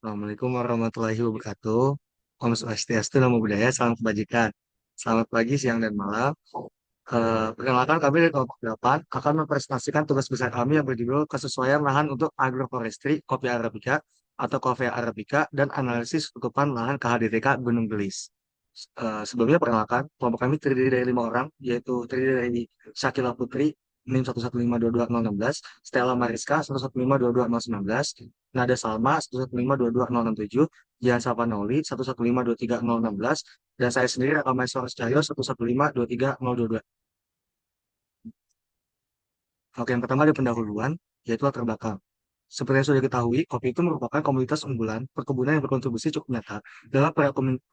Assalamualaikum warahmatullahi wabarakatuh. Om Swastiastu, Namo Buddhaya, salam kebajikan. Selamat pagi, siang, dan malam. Perkenalkan kami dari kelompok 8 akan mempresentasikan tugas besar kami yang berjudul kesesuaian lahan untuk agroforestry kopi Arabica atau Coffea Arabica dan analisis tutupan lahan KHDTK Gunung Gelis. Sebelumnya perkenalkan, kelompok kami terdiri dari 5 orang, yaitu terdiri dari Syakila Putri, NIM 115222016, Stella Mariska 115222019, Nada Salma 115222067, Jihan Sapanoli 115232016, dan saya sendiri Raka Maeswara Cahyo 115232022. Oke, yang pertama ada pendahuluan, yaitu latar belakang. Seperti yang sudah diketahui, kopi itu merupakan komoditas unggulan perkebunan yang berkontribusi cukup nyata dalam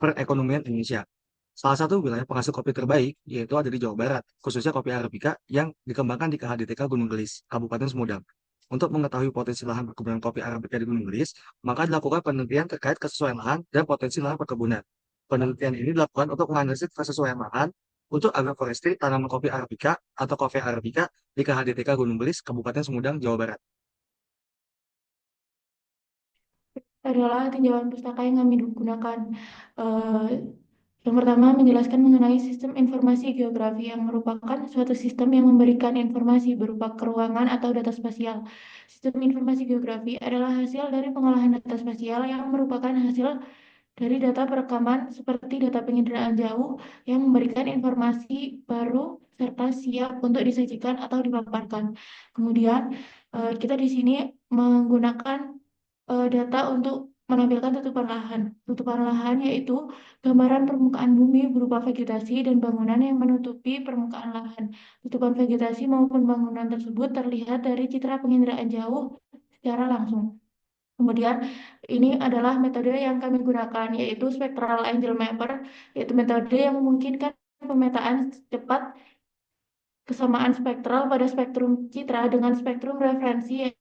perekonomian Indonesia. Salah satu wilayah penghasil kopi terbaik yaitu ada di Jawa Barat, khususnya kopi Arabica yang dikembangkan di KHDTK Gunung Gelis, Kabupaten Sumedang. Untuk mengetahui potensi lahan perkebunan kopi Arabica di Gunung Gelis, maka dilakukan penelitian terkait kesesuaian lahan dan potensi lahan perkebunan. Penelitian ini dilakukan untuk menganalisis kesesuaian lahan untuk agroforestry tanaman kopi Arabica atau kopi Arabica di KHDTK Gunung Gelis, Kabupaten Sumedang, Jawa Barat. Adalah tinjauan pustaka yang kami gunakan. Eh, yang pertama, menjelaskan mengenai sistem informasi geografi yang merupakan suatu sistem yang memberikan informasi berupa keruangan atau data spasial. Sistem informasi geografi adalah hasil dari pengolahan data spasial yang merupakan hasil dari data perekaman seperti data penginderaan jauh yang memberikan informasi baru serta siap untuk disajikan atau dipaparkan. Kemudian, kita di sini menggunakan data untuk menampilkan tutupan lahan. Tutupan lahan yaitu gambaran permukaan bumi berupa vegetasi dan bangunan yang menutupi permukaan lahan. Tutupan vegetasi maupun bangunan tersebut terlihat dari citra penginderaan jauh secara langsung. Kemudian ini adalah metode yang kami gunakan yaitu spectral angel mapper, yaitu metode yang memungkinkan pemetaan cepat kesamaan spektral pada spektrum citra dengan spektrum referensi,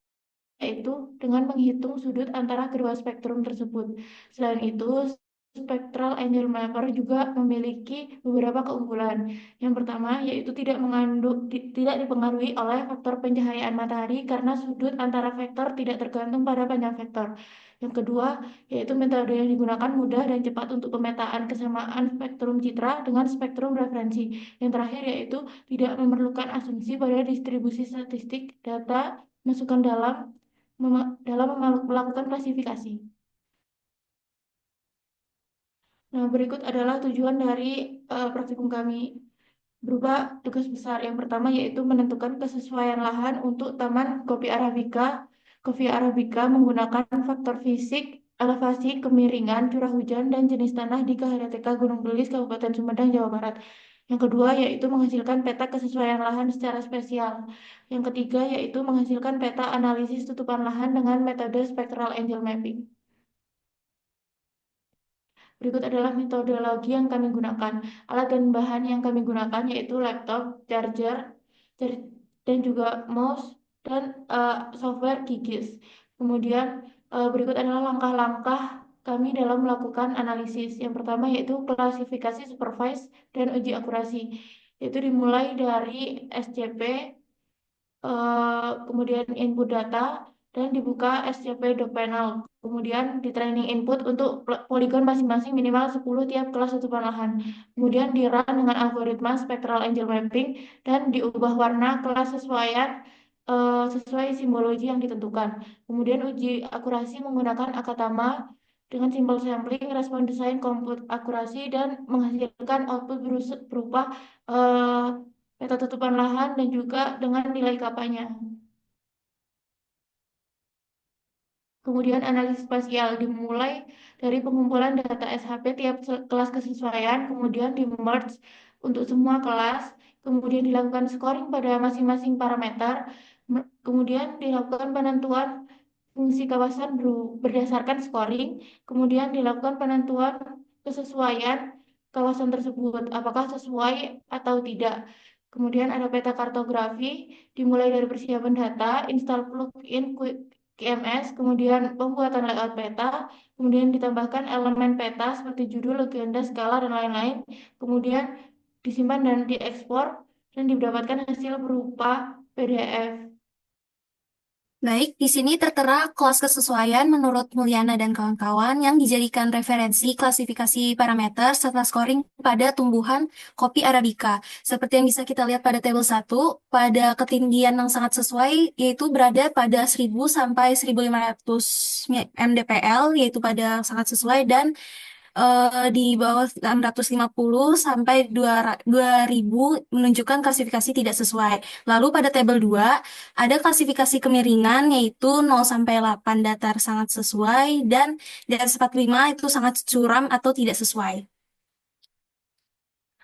yaitu dengan menghitung sudut antara kedua spektrum tersebut. Selain itu, spectral angel mapper juga memiliki beberapa keunggulan. Yang pertama, yaitu tidak dipengaruhi oleh faktor pencahayaan matahari karena sudut antara vektor tidak tergantung pada panjang vektor. Yang kedua, yaitu metode yang digunakan mudah dan cepat untuk pemetaan kesamaan spektrum citra dengan spektrum referensi. Yang terakhir, yaitu tidak memerlukan asumsi pada distribusi statistik data masukkan dalam melakukan klasifikasi. Nah, berikut adalah tujuan dari praktikum kami berupa tugas besar. Yang pertama yaitu menentukan kesesuaian lahan untuk Taman Kopi Arabica. Kopi Arabica menggunakan faktor fisik, elevasi, kemiringan, curah hujan, dan jenis tanah di KHDTK Gunung Gelis, Kabupaten Sumedang, Jawa Barat. Yang kedua yaitu menghasilkan peta kesesuaian lahan secara spesial. Yang ketiga yaitu menghasilkan peta analisis tutupan lahan dengan metode spectral angel mapping. Berikut adalah metodologi yang kami gunakan. Alat dan bahan yang kami gunakan yaitu laptop, charger, dan juga mouse dan software Gigis. Kemudian berikut adalah langkah-langkah kami dalam melakukan analisis. Yang pertama yaitu klasifikasi supervise dan uji akurasi. Itu dimulai dari SCP, kemudian input data, dan dibuka scp.panel. Kemudian di training input untuk poligon masing-masing minimal 10 tiap kelas tutupan lahan. Kemudian di run dengan algoritma spectral angel mapping dan diubah warna kelas sesuai simbologi yang ditentukan. Kemudian uji akurasi menggunakan Akatama dengan simbol sampling, respon desain, komput akurasi, dan menghasilkan output berupa eh, peta tutupan lahan dan juga dengan nilai kapanya. Kemudian analisis spasial dimulai dari pengumpulan data SHP tiap kelas kesesuaian, kemudian di merge untuk semua kelas, kemudian dilakukan scoring pada masing-masing parameter, kemudian dilakukan penentuan fungsi kawasan berdasarkan scoring, kemudian dilakukan penentuan kesesuaian kawasan tersebut, apakah sesuai atau tidak. Kemudian ada peta kartografi, dimulai dari persiapan data, install plugin QMS, kemudian pembuatan layout peta, kemudian ditambahkan elemen peta seperti judul, legenda, skala, dan lain-lain, kemudian disimpan dan diekspor, dan didapatkan hasil berupa PDF. Baik, di sini tertera kelas kesesuaian menurut Mulyana dan kawan-kawan yang dijadikan referensi klasifikasi parameter serta scoring pada tumbuhan kopi Arabica. Seperti yang bisa kita lihat pada tabel 1, pada ketinggian yang sangat sesuai yaitu berada pada 1000 sampai 1500 mdpl, yaitu pada sangat sesuai, dan di bawah 650 sampai 2000 menunjukkan klasifikasi tidak sesuai. Lalu pada tabel 2 ada klasifikasi kemiringan yaitu 0 sampai 8 datar sangat sesuai, dan di atas 45 itu sangat curam atau tidak sesuai.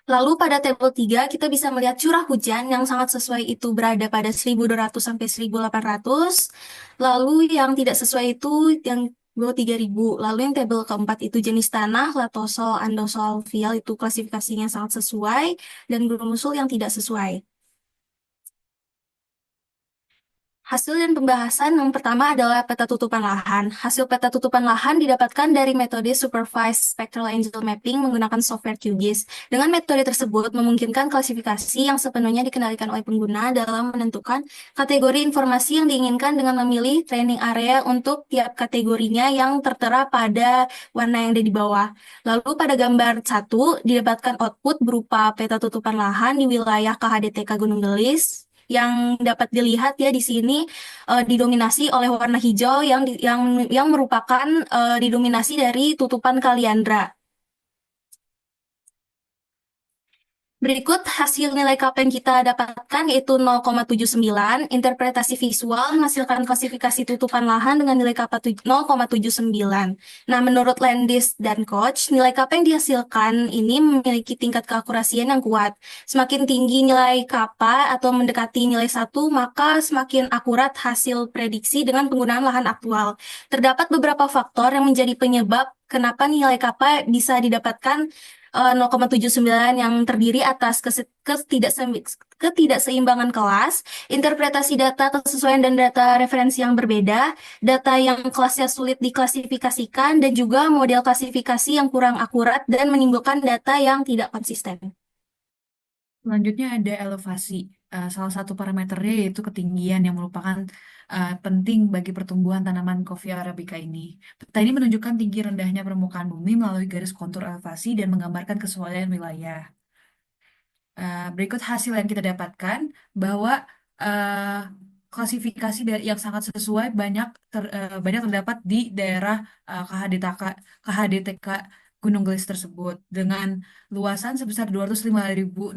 Lalu pada tabel 3 kita bisa melihat curah hujan yang sangat sesuai itu berada pada 1200 sampai 1800. Lalu yang tidak sesuai itu yang bawah 3000. Lalu yang tabel keempat itu jenis tanah, latosol, andosol, fial itu klasifikasinya sangat sesuai, dan grumusul yang tidak sesuai. Hasil dan pembahasan yang pertama adalah peta tutupan lahan. Hasil peta tutupan lahan didapatkan dari metode Supervised Spectral Angel Mapping menggunakan software QGIS. Dengan metode tersebut memungkinkan klasifikasi yang sepenuhnya dikendalikan oleh pengguna dalam menentukan kategori informasi yang diinginkan dengan memilih training area untuk tiap kategorinya yang tertera pada warna yang ada di bawah. Lalu pada gambar 1 didapatkan output berupa peta tutupan lahan di wilayah KHDTK Gunung Gelis yang dapat dilihat ya di sini didominasi oleh warna hijau yang merupakan didominasi dari tutupan Kaliandra. Berikut hasil nilai KP yang kita dapatkan yaitu 0,79. Interpretasi visual menghasilkan klasifikasi tutupan lahan dengan nilai KP 0,79. Nah, menurut Landis dan Koch, nilai KP yang dihasilkan ini memiliki tingkat keakurasian yang kuat. Semakin tinggi nilai KP atau mendekati nilai 1, maka semakin akurat hasil prediksi dengan penggunaan lahan aktual. Terdapat beberapa faktor yang menjadi penyebab kenapa nilai KP bisa didapatkan 0,79 yang terdiri atas ketidakseimbangan kelas, interpretasi data kesesuaian dan data referensi yang berbeda, data yang kelasnya sulit diklasifikasikan, dan juga model klasifikasi yang kurang akurat dan menimbulkan data yang tidak konsisten. Selanjutnya ada elevasi. Salah satu parameternya yaitu ketinggian yang merupakan penting bagi pertumbuhan tanaman Coffea arabica ini. Peta ini menunjukkan tinggi rendahnya permukaan bumi melalui garis kontur elevasi dan menggambarkan kesesuaian wilayah. Berikut hasil yang kita dapatkan bahwa uh, klasifikasi yang sangat sesuai banyak terdapat di daerah KHDTK Gunung Gelis tersebut dengan luasan sebesar 205.289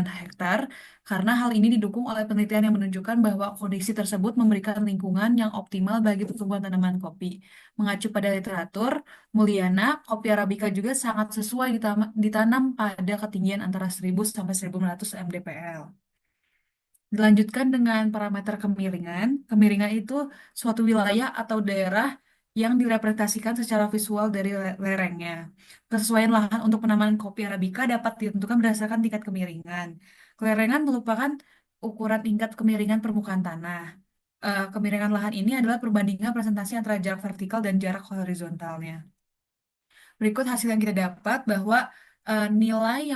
hektar, karena hal ini didukung oleh penelitian yang menunjukkan bahwa kondisi tersebut memberikan lingkungan yang optimal bagi pertumbuhan tanaman kopi. Mengacu pada literatur, Mulyana, kopi Arabica juga sangat sesuai ditanam pada ketinggian antara 1000 sampai 1500 mdpl. Dilanjutkan dengan parameter kemiringan. Kemiringan itu suatu wilayah atau daerah yang direpresentasikan secara visual dari lerengnya. Kesesuaian lahan untuk penanaman kopi Arabica dapat ditentukan berdasarkan tingkat kemiringan. Kelerengan merupakan ukuran tingkat kemiringan permukaan tanah. Kemiringan lahan ini adalah perbandingan presentasi antara jarak vertikal dan jarak horizontalnya. Berikut hasil yang kita dapat bahwa nilai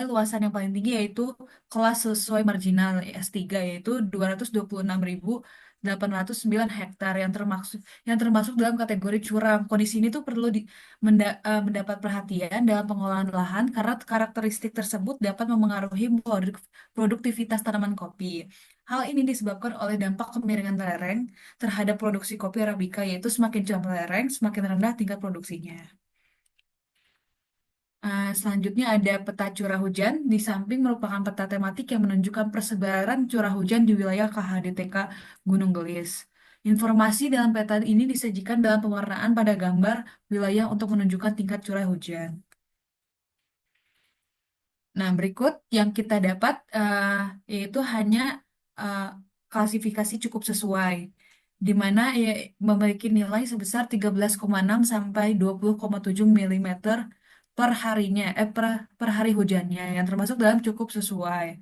luasan yang paling tinggi yaitu kelas sesuai marginal S3 yaitu 226.809 hektar yang termasuk dalam kategori curam. Kondisi ini tuh perlu mendapat perhatian dalam pengolahan lahan karena karakteristik tersebut dapat memengaruhi produktivitas tanaman kopi. Hal ini disebabkan oleh dampak kemiringan lereng terhadap produksi kopi Arabica, yaitu semakin curam lereng, semakin rendah tingkat produksinya. Selanjutnya ada peta curah hujan. Di samping merupakan peta tematik yang menunjukkan persebaran curah hujan di wilayah KHDTK Gunung Gelis. Informasi dalam peta ini disajikan dalam pewarnaan pada gambar wilayah untuk menunjukkan tingkat curah hujan. Nah, berikut yang kita dapat yaitu hanya uh, klasifikasi cukup sesuai, di mana ya, memiliki nilai sebesar 13,6 sampai 20,7 milimeter per harinya, per hari hujannya, yang termasuk dalam cukup sesuai.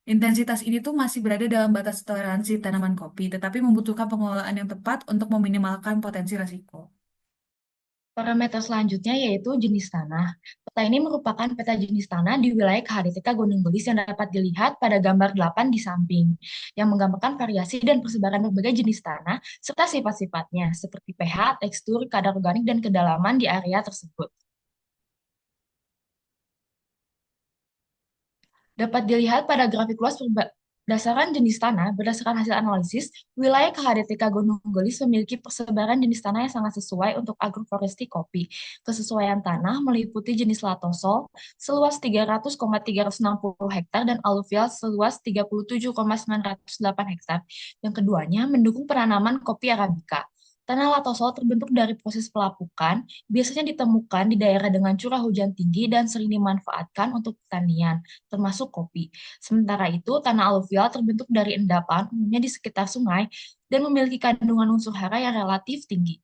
Intensitas ini tuh masih berada dalam batas toleransi tanaman kopi, tetapi membutuhkan pengelolaan yang tepat untuk meminimalkan potensi resiko. Parameter selanjutnya yaitu jenis tanah. Peta ini merupakan peta jenis tanah di wilayah KHDTK Gunung Gelis yang dapat dilihat pada gambar 8 di samping, yang menggambarkan variasi dan persebaran berbagai jenis tanah serta sifat-sifatnya seperti pH, tekstur, kadar organik, dan kedalaman di area tersebut. Dapat dilihat pada grafik luas berdasarkan jenis tanah, berdasarkan hasil analisis, wilayah KHDTK Gunung Gelis memiliki persebaran jenis tanah yang sangat sesuai untuk agroforestry kopi. Kesesuaian tanah meliputi jenis latosol seluas 300,360 hektar dan aluvial seluas 37,908 hektar. Yang keduanya mendukung penanaman kopi Arabica. Tanah latosol terbentuk dari proses pelapukan, biasanya ditemukan di daerah dengan curah hujan tinggi dan sering dimanfaatkan untuk pertanian, termasuk kopi. Sementara itu, tanah aluvial terbentuk dari endapan, umumnya di sekitar sungai, dan memiliki kandungan unsur hara yang relatif tinggi.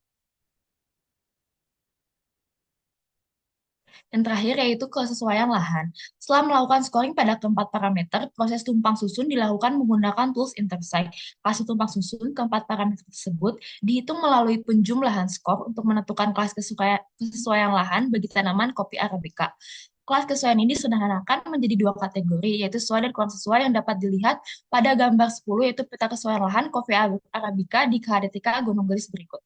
Dan terakhir yaitu kesesuaian lahan. Setelah melakukan scoring pada keempat parameter, proses tumpang susun dilakukan menggunakan tools intersect. Hasil tumpang susun keempat parameter tersebut dihitung melalui penjumlahan skor untuk menentukan kelas kesesuaian lahan bagi tanaman kopi Arabica. Kelas kesesuaian ini disederhanakan menjadi dua kategori, yaitu sesuai dan kurang sesuai yang dapat dilihat pada gambar 10, yaitu peta kesesuaian lahan kopi Arabica di KHDTK Gunung Gelis berikut.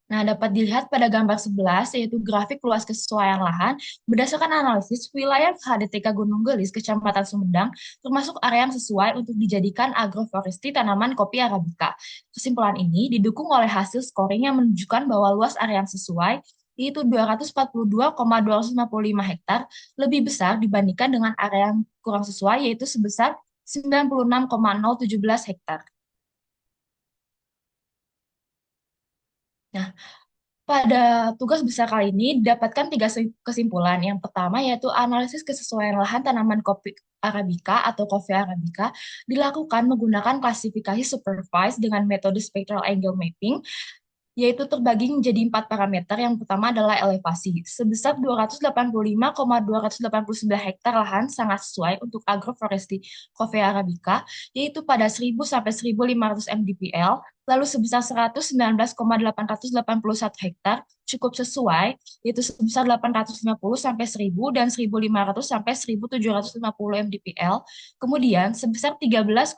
Nah, dapat dilihat pada gambar 11, yaitu grafik luas kesesuaian lahan berdasarkan analisis wilayah KHDTK Gunung Gelis, Kecamatan Sumedang, termasuk area yang sesuai untuk dijadikan agroforestry tanaman kopi Arabica. Kesimpulan ini didukung oleh hasil scoring yang menunjukkan bahwa luas area yang sesuai, yaitu 242,255 hektar, lebih besar dibandingkan dengan area yang kurang sesuai, yaitu sebesar 96,017 hektar. Nah, pada tugas besar kali ini didapatkan tiga kesimpulan. Yang pertama yaitu analisis kesesuaian lahan tanaman kopi Arabica atau kopi Arabica dilakukan menggunakan klasifikasi supervised dengan metode spectral angle mapping, yaitu terbagi menjadi 4 parameter. Yang pertama adalah elevasi. Sebesar 285,289 hektar lahan sangat sesuai untuk agroforestry Coffea arabica, yaitu pada 1000 sampai 1500 mdpl, lalu sebesar 119,881 hektar cukup sesuai, yaitu sebesar 850 sampai 1000 dan 1500 sampai 1750 mdpl. Kemudian sebesar 13,102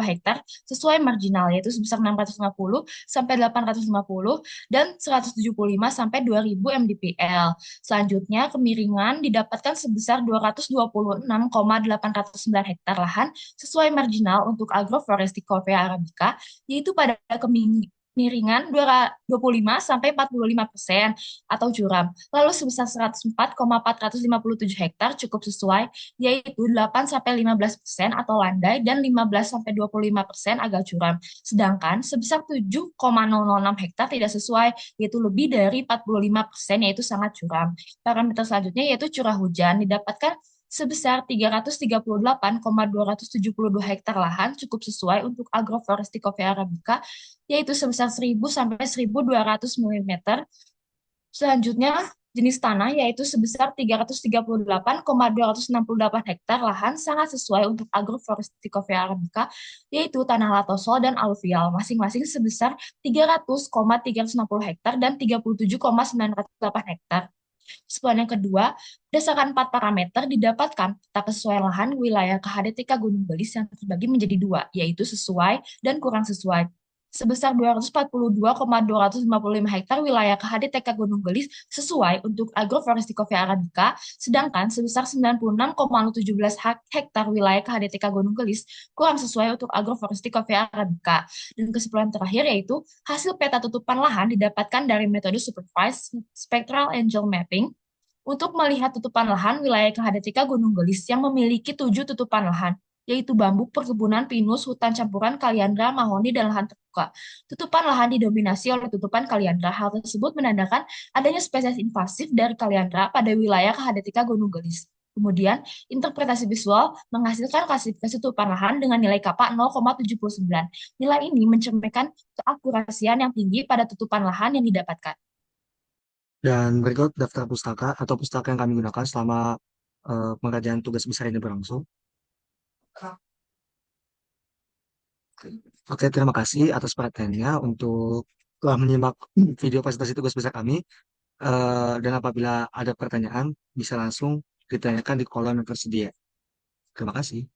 hektar sesuai marginal, yaitu sebesar 650 sampai 850 dan 175 sampai 2000 mdpl. Selanjutnya, kemiringan didapatkan sebesar 226,809 hektar lahan sesuai marginal untuk agroforestry Coffea arabica, yaitu pada kemiringan 25 sampai 45% atau curam. Lalu sebesar 104,457 hektar cukup sesuai, yaitu 8 sampai 15% atau landai dan 15 sampai 25% agak curam. Sedangkan sebesar 7,006 hektar tidak sesuai, yaitu lebih dari 45%, yaitu sangat curam. Parameter selanjutnya yaitu curah hujan didapatkan sebesar 338,272 hektar lahan cukup sesuai untuk agroforestry Coffea arabica, yaitu sebesar 1000 sampai 1200 mm. Selanjutnya, jenis tanah yaitu sebesar 338,268 hektar lahan sangat sesuai untuk agroforestry Coffea arabica, yaitu tanah latosol dan aluvial, masing-masing sebesar 300,360 hektar dan 37,908 hektar. Kesimpulan yang kedua, berdasarkan 4 parameter didapatkan peta kesesuaian lahan wilayah KHDTK Gunung Gelis yang terbagi menjadi dua, yaitu sesuai dan kurang sesuai. Sebesar 242,255 hektar wilayah KHDTK Gunung Gelis sesuai untuk agroforestry Coffea arabica, sedangkan sebesar 96,017 hektar wilayah KHDTK Gunung Gelis kurang sesuai untuk agroforestry Coffea arabica. Dan kesimpulan terakhir yaitu hasil peta tutupan lahan didapatkan dari metode supervised spectral angle mapping untuk melihat tutupan lahan wilayah KHDTK Gunung Gelis yang memiliki 7 tutupan lahan, yaitu bambu, perkebunan, pinus, hutan campuran, kaliandra, mahoni, dan lahan terbuka. Tutupan lahan didominasi oleh tutupan kaliandra. Hal tersebut menandakan adanya spesies invasif dari kaliandra pada wilayah KHDTK Gunung Gelis. Kemudian, interpretasi visual menghasilkan klasifikasi tutupan lahan dengan nilai kappa 0,79. Nilai ini mencerminkan keakurasian yang tinggi pada tutupan lahan yang didapatkan. Dan berikut daftar pustaka atau pustaka yang kami gunakan selama pengerjaan tugas besar ini berlangsung. Oke, terima kasih atas perhatiannya untuk telah menyimak video presentasi tugas besar kami. Dan apabila ada pertanyaan, bisa langsung ditanyakan di kolom yang tersedia. Terima kasih.